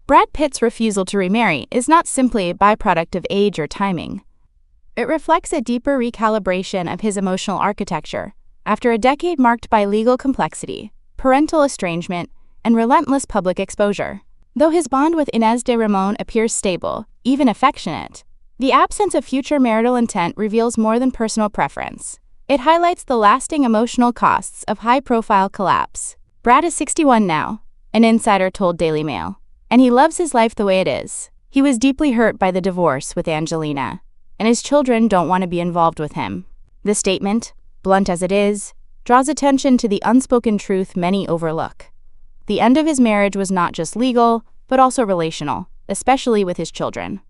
Brad Pitt's refusal to remarry is not simply a byproduct of age or timing. It reflects a deeper recalibration of his emotional architecture after a decade marked by legal complexity, parental estrangement, and relentless public exposure. Though his bond with Ines de Ramon appears stable, even affectionate, the absence of future marital intent reveals more than personal preference. It highlights the lasting emotional costs of high-profile collapse. Brad is 61 now, an insider told Daily Mail, and he loves his life the way it is. He was deeply hurt by the divorce with Angelina, and his children don't want to be involved with him. The statement, blunt as it is, draws attention to the unspoken truth many overlook. The end of his marriage was not just legal, but also relational, especially with his children.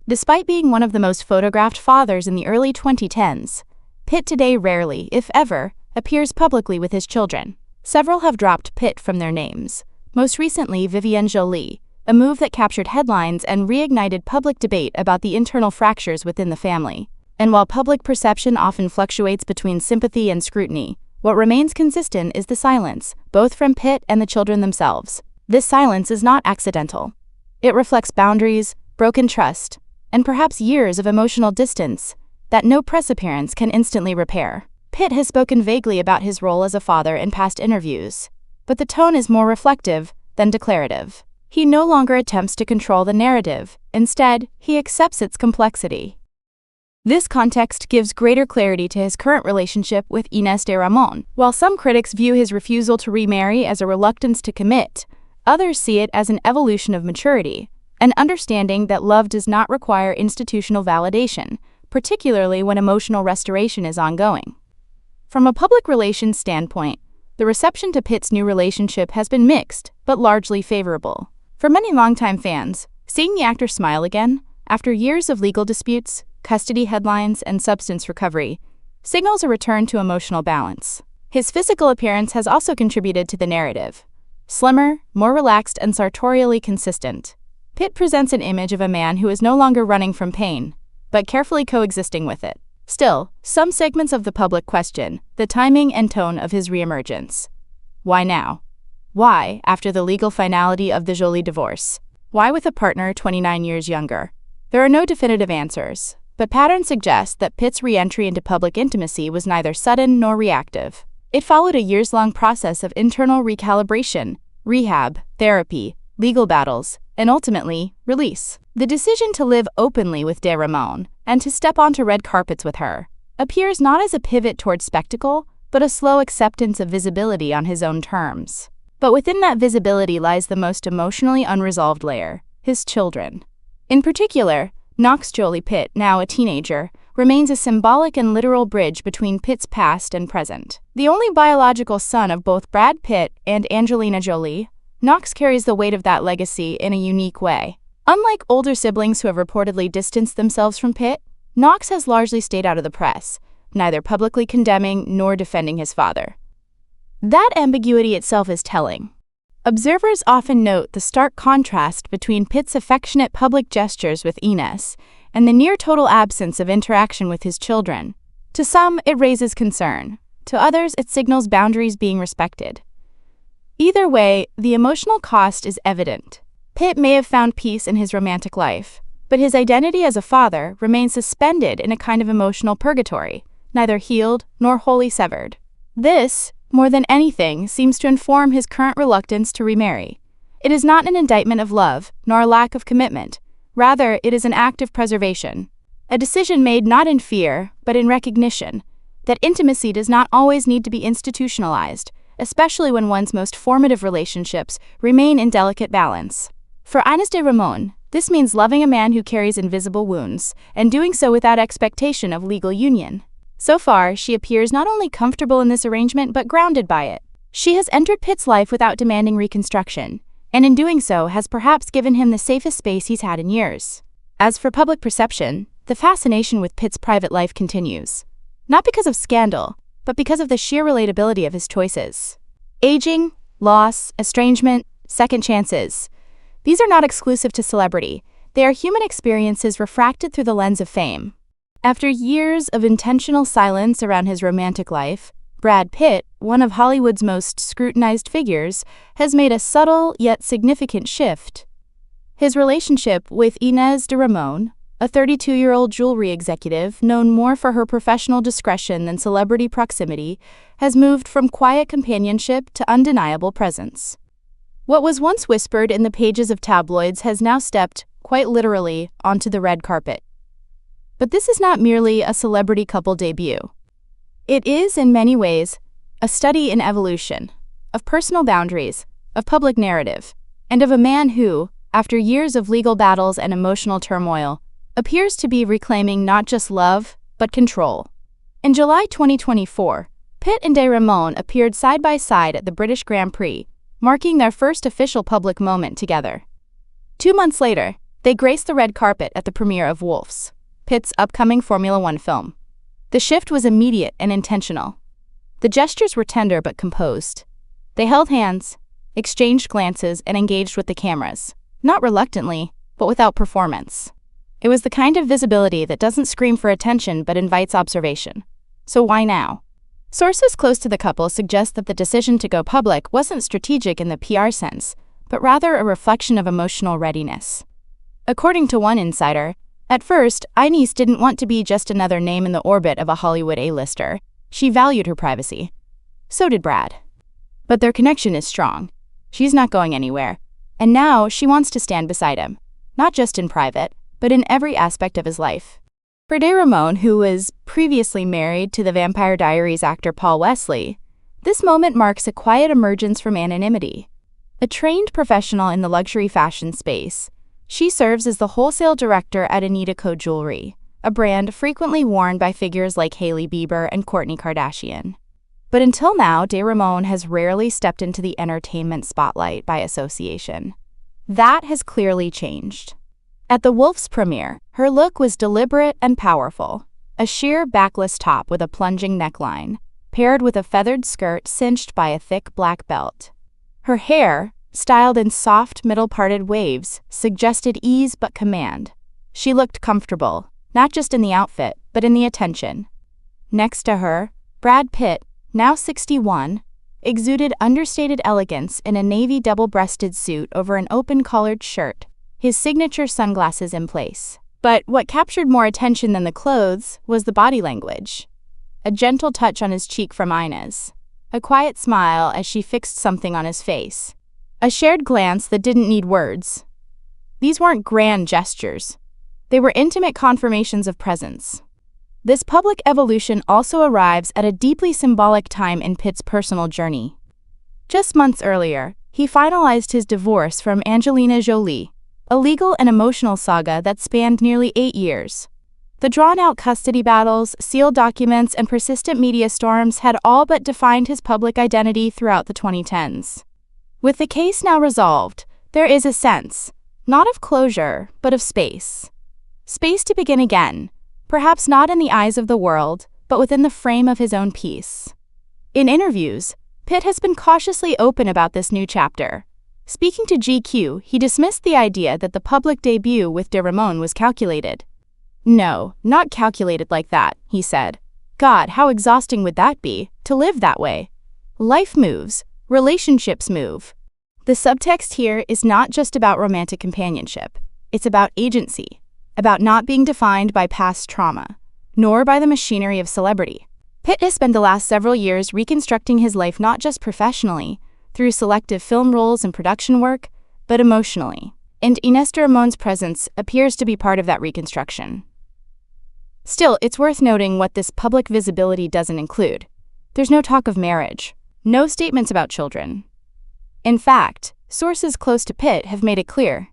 Despite being one of the most photographed fathers in the early 2010s, Pitt today rarely, if ever, appears publicly with his children. Several have dropped Pitt from their names, most recently Vivienne Jolie, a move that captured headlines and reignited public debate about the internal fractures within the family. And while public perception often fluctuates between sympathy and scrutiny, what remains consistent is the silence, both from Pitt and the children themselves. This silence is not accidental. It reflects boundaries, broken trust, and perhaps years of emotional distance that no press appearance can instantly repair. Pitt has spoken vaguely about his role as a father in past interviews, but the tone is more reflective than declarative. He no longer attempts to control the narrative. Instead, he accepts its complexity. This context gives greater clarity to his current relationship with Ines de Ramon. While some critics view his refusal to remarry as a reluctance to commit, others see it as an evolution of maturity, an understanding that love does not require institutional validation, particularly when emotional restoration is ongoing. From a public relations standpoint, the reception to Pitt's new relationship has been mixed, but largely favorable. For many longtime fans, seeing the actor smile again, after years of legal disputes, custody headlines, and substance recovery, signals a return to emotional balance. His physical appearance has also contributed to the narrative. Slimmer, more relaxed, and sartorially consistent, Pitt presents an image of a man who is no longer running from pain, but carefully coexisting with it. Still, some segments of the public question the timing and tone of his reemergence. Why now? Why, after the legal finality of the Jolie divorce? Why with a partner 29 years younger? There are no definitive answers, but patterns suggest that Pitt's re-entry into public intimacy was neither sudden nor reactive. It followed a years-long process of internal recalibration, rehab, therapy, legal battles, and ultimately, release. The decision to live openly with de Ramon and to step onto red carpets with her appears not as a pivot towards spectacle, but a slow acceptance of visibility on his own terms. But within that visibility lies the most emotionally unresolved layer: his children. In particular, Knox Jolie-Pitt, now a teenager, remains a symbolic and literal bridge between Pitt's past and present. The only biological son of both Brad Pitt and Angelina Jolie, Knox carries the weight of that legacy in a unique way. Unlike older siblings who have reportedly distanced themselves from Pitt, Knox has largely stayed out of the press, neither publicly condemning nor defending his father. That ambiguity itself is telling. Observers often note the stark contrast between Pitt's affectionate public gestures with Ines and the near-total absence of interaction with his children. To some, it raises concern. To others, it signals boundaries being respected. Either way, the emotional cost is evident. Pitt may have found peace in his romantic life, but his identity as a father remains suspended in a kind of emotional purgatory, neither healed nor wholly severed. This, more than anything, seems to inform his current reluctance to remarry. It is not an indictment of love, nor a lack of commitment. Rather, it is an act of preservation, a decision made not in fear, but in recognition that intimacy does not always need to be institutionalized, especially when one's most formative relationships remain in delicate balance. For Ines de Ramon, this means loving a man who carries invisible wounds, and doing so without expectation of legal union. So far, she appears not only comfortable in this arrangement but grounded by it. She has entered Pitt's life without demanding reconstruction, and in doing so has perhaps given him the safest space he's had in years. As for public perception, the fascination with Pitt's private life continues. Not because of scandal, but because of the sheer relatability of his choices. Aging, loss, estrangement, second chances. These are not exclusive to celebrity. They are human experiences refracted through the lens of fame. After years of intentional silence around his romantic life, Brad Pitt, one of Hollywood's most scrutinized figures, has made a subtle yet significant shift. His relationship with Ines de Ramon, a 32-year-old jewelry executive known more for her professional discretion than celebrity proximity, has moved from quiet companionship to undeniable presence. What was once whispered in the pages of tabloids has now stepped, quite literally, onto the red carpet. But this is not merely a celebrity couple debut. It is, in many ways, a study in evolution, of personal boundaries, of public narrative, and of a man who, after years of legal battles and emotional turmoil, appears to be reclaiming not just love, but control. In July 2024, Pitt and de Ramon appeared side by side at the British Grand Prix, marking their first official public moment together. 2 months later, they graced the red carpet at the premiere of Wolf's, Pitt's upcoming Formula One film. The shift was immediate and intentional. The gestures were tender but composed. They held hands, exchanged glances, and engaged with the cameras, not reluctantly, but without performance. It was the kind of visibility that doesn't scream for attention but invites observation. So why now? Sources close to the couple suggest that the decision to go public wasn't strategic in the PR sense, but rather a reflection of emotional readiness. According to one insider, at first, Ines didn't want to be just another name in the orbit of a Hollywood A-lister. She valued her privacy. So did Brad. But their connection is strong. She's not going anywhere. And now she wants to stand beside him, not just in private, but in every aspect of his life. For de Ramon, who was previously married to the Vampire Diaries actor Paul Wesley, this moment marks a quiet emergence from anonymity. A trained professional in the luxury fashion space, she serves as the wholesale director at Anita Co. Jewelry, a brand frequently worn by figures like Hailey Bieber and Kourtney Kardashian. But until now, de Ramon has rarely stepped into the entertainment spotlight by association. That has clearly changed. At the Wolf's premiere, her look was deliberate and powerful, a sheer backless top with a plunging neckline, paired with a feathered skirt cinched by a thick black belt. Her hair, styled in soft, middle-parted waves, suggested ease but command. She looked comfortable, not just in the outfit, but in the attention. Next to her, Brad Pitt, now 61, exuded understated elegance in a navy double-breasted suit over an open-collared shirt, his signature sunglasses in place. But what captured more attention than the clothes was the body language. A gentle touch on his cheek from Ines, a quiet smile as she fixed something on his face, a shared glance that didn't need words. These weren't grand gestures. They were intimate confirmations of presence. This public evolution also arrives at a deeply symbolic time in Pitt's personal journey. Just months earlier, he finalized his divorce from Angelina Jolie, a legal and emotional saga that spanned nearly 8 years. The drawn-out custody battles, sealed documents, and persistent media storms had all but defined his public identity throughout the 2010s. With the case now resolved, there is a sense, not of closure, but of space. Space to begin again, perhaps not in the eyes of the world, but within the frame of his own peace. In interviews, Pitt has been cautiously open about this new chapter. Speaking to GQ, he dismissed the idea that the public debut with de Ramon was calculated. "No, not calculated like that," he said. "God, how exhausting would that be, to live that way? Life moves, relationships move." The subtext here is not just about romantic companionship. It's about agency, about not being defined by past trauma, nor by the machinery of celebrity. Pitt has spent the last several years reconstructing his life not just professionally, through selective film roles and production work, but emotionally. And Ines de Ramon's presence appears to be part of that reconstruction. Still, it's worth noting what this public visibility doesn't include. There's no talk of marriage, no statements about children. In fact, sources close to Pitt have made it clear,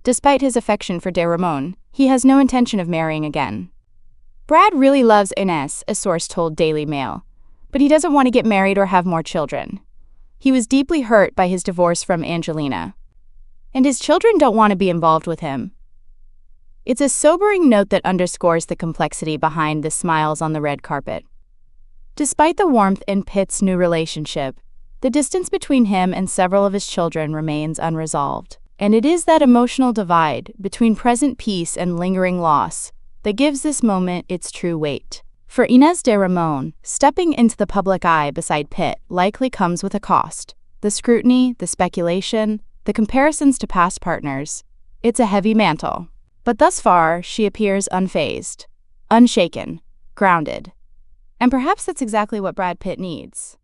despite his affection for de Ramon, he has no intention of marrying again. Brad really loves Ines, a source told Daily Mail, but he doesn't want to get married or have more children. He was deeply hurt by his divorce from Angelina, and his children don't want to be involved with him. It's a sobering note that underscores the complexity behind the smiles on the red carpet. Despite the warmth in Pitt's new relationship, the distance between him and several of his children remains unresolved. And it is that emotional divide between present peace and lingering loss that gives this moment its true weight. For Ines de Ramon, stepping into the public eye beside Pitt likely comes with a cost. The scrutiny, the speculation, the comparisons to past partners. It's a heavy mantle. But thus far, she appears unfazed, unshaken, grounded. And perhaps that's exactly what Brad Pitt needs.